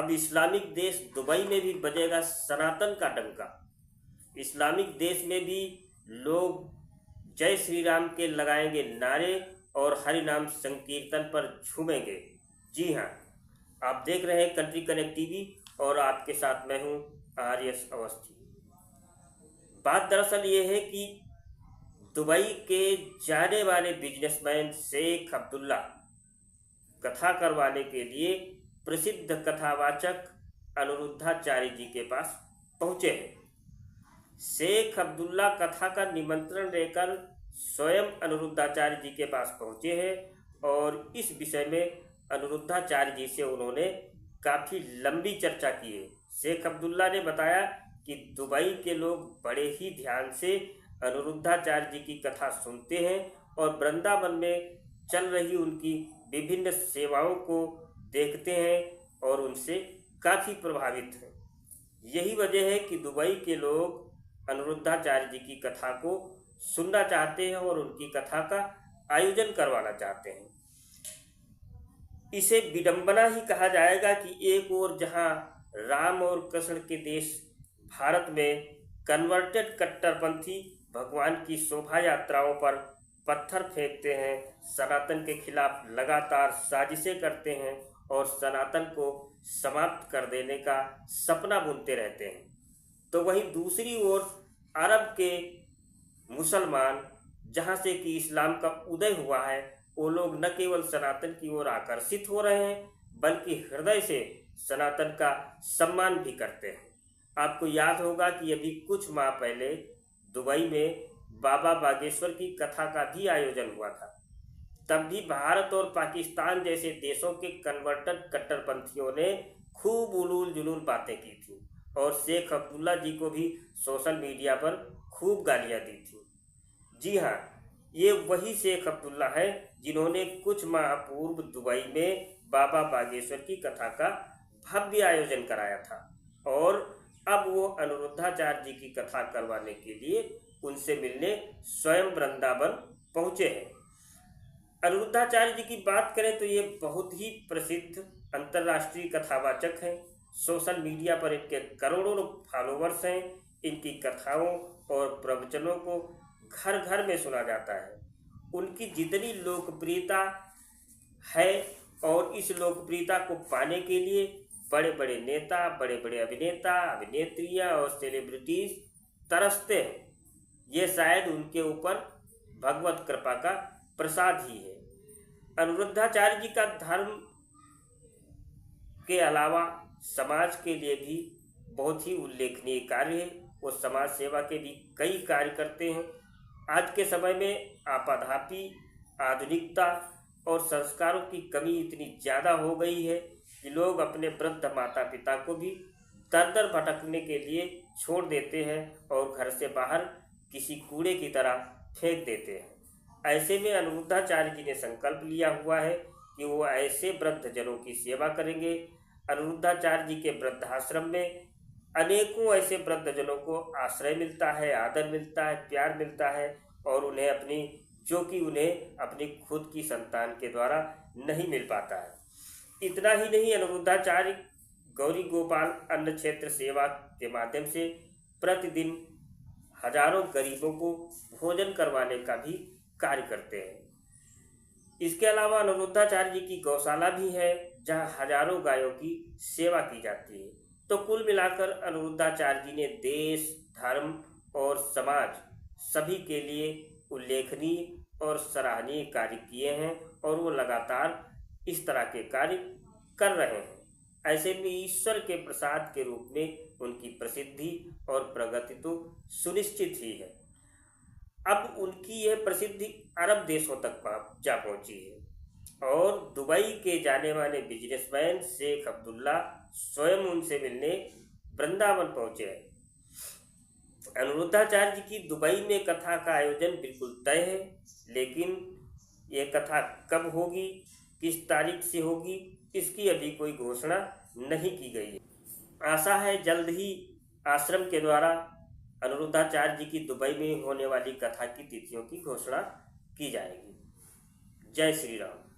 अब इस्लामिक देश दुबई में भी बजेगा सनातन का डंका। इस्लामिक देश में भी लोग जय श्री राम के लगाएंगे नारे और हरि नाम संकीर्तन पर झूमेंगे। जी हाँ, आप देख रहे हैं कंट्री कनेक्ट टीवी और आपके साथ मैं हूँ आर्यस अवस्थी। बात दरअसल ये है कि दुबई के जाने वाले बिजनेसमैन शेख अब्दुल्ला कथा करवाने के लिए प्रसिद्ध कथावाचक अनिरुद्धाचार्य जी के पास पहुँचे हैं। शेख अब्दुल्ला कथा का निमंत्रण लेकर स्वयं अनिरुद्धाचार्य जी के पास पहुँचे हैं और इस विषय में अनिरुद्धाचार्य जी से उन्होंने काफ़ी लंबी चर्चा की है। शेख अब्दुल्ला ने बताया कि दुबई के लोग बड़े ही ध्यान से अनिरुद्धाचार्य जी की कथा सुनते हैं और वृंदावन में चल रही उनकी विभिन्न सेवाओं को देखते हैं और उनसे काफ़ी प्रभावित हैं। यही वजह है कि दुबई के लोग अनिरुद्धाचार्य जी की कथा को सुनना चाहते हैं और उनकी कथा का आयोजन करवाना चाहते हैं। इसे विडंबना ही कहा जाएगा कि एक ओर जहां राम और कृष्ण के देश भारत में कन्वर्टेड कट्टरपंथी भगवान की शोभा यात्राओं पर पत्थर फेंकते हैं, सनातन के खिलाफ लगातार साजिशें करते हैं और सनातन को समाप्त कर देने का सपना बुनते रहते हैं, तो वहीं दूसरी ओर अरब के मुसलमान जहां से कि इस्लाम का उदय हुआ है, वो लोग न केवल सनातन की ओर आकर्षित हो रहे हैं बल्कि हृदय से सनातन का सम्मान भी करते हैं। आपको याद होगा कि अभी कुछ माह पहले दुबई में बाबा बागेश्वर की कथा का भी आयोजन हुआ था। तब भी भारत और पाकिस्तान जैसे देशों के कन्वर्टेड कट्टरपंथियों ने खूब उलूल जुलूल बातें की थी और शेख अब्दुल्ला जी को भी सोशल मीडिया पर खूब गालियां दी थी। जी हाँ, ये वही शेख अब्दुल्ला है जिन्होंने कुछ माह पूर्व दुबई में बाबा बागेश्वर की कथा का भव्य आयोजन कराया था और अब वो अनिरुद्धाचार्य जी की कथा करवाने के लिए उनसे मिलने स्वयं वृंदावन पहुँचे हैं। अनिरुद्धाचार्य जी की बात करें तो ये बहुत ही प्रसिद्ध अंतर्राष्ट्रीय कथावाचक हैं। सोशल मीडिया पर इनके करोड़ों फॉलोवर्स हैं। इनकी कथाओं और प्रवचनों को घर घर में सुना जाता है। उनकी जितनी लोकप्रियता है और इस लोकप्रियता को पाने के लिए बड़े बड़े नेता, बड़े बड़े अभिनेता, अभिनेत्रियां और सेलिब्रिटीज तरसते हैं। ये शायद उनके ऊपर भगवत कृपा का प्रसाद ही है। अनिरुद्धाचार्य जी का धर्म के अलावा समाज के लिए भी बहुत ही उल्लेखनीय कार्य है। वो समाज सेवा के भी कई कार्य करते हैं। आज के समय में आपाधापी आधुनिकता और संस्कारों की कमी इतनी ज़्यादा हो गई है कि लोग अपने वृद्ध माता पिता को भी दर दर भटकने के लिए छोड़ देते हैं और घर से बाहर किसी कूड़े की तरह फेंक देते हैं। ऐसे में अनिरुद्धाचार्य जी ने संकल्प लिया हुआ है कि वो ऐसे वृद्धजनों की सेवा करेंगे। अनिरुद्धाचार्य जी के वृद्धाश्रम में अनेकों ऐसे वृद्धजनों को आश्रय मिलता है, आदर मिलता है, प्यार मिलता है और उन्हें अपनी खुद की संतान के द्वारा नहीं मिल पाता है। इतना ही नहीं, अनिरुद्धाचार्य गौरी गोपाल अन्न क्षेत्र सेवा के माध्यम से प्रतिदिन हजारों गरीबों को भोजन करवाने का भी कार्य करते हैं। इसके अलावा अनिरुद्धाचार्य जी की गौशाला भी है जहां हजारों गायों की सेवा की जाती है। तो कुल मिलाकर अनिरुद्धाचार्य जी ने देश, धर्म और समाज सभी के लिए उल्लेखनीय और सराहनीय कार्य किए हैं और वो लगातार इस तरह के कार्य कर रहे हैं। ऐसे में ईश्वर के प्रसाद के रूप में उनकी प्रसिद्धि और प्रगति तो सुनिश्चित ही है। अब उनकी यह प्रसिद्धि अरब देशों तक जा पहुंची है और दुबई के जाने माने बिजनेसमैन शेख अब्दुल्ला स्वयं उनसे मिलने वृंदावन पहुंचे हैं। अनिरुद्धाचार्य जी की दुबई में कथा का आयोजन बिल्कुल तय है, लेकिन ये कथा कब होगी, किस तारीख से होगी, इसकी अभी कोई घोषणा नहीं की गई है। आशा है जल्द ही आश्रम के द्वारा अनिरुद्धाचार्य जी की दुबई में होने वाली कथा की तिथियों की घोषणा की जाएगी। जय श्री राम।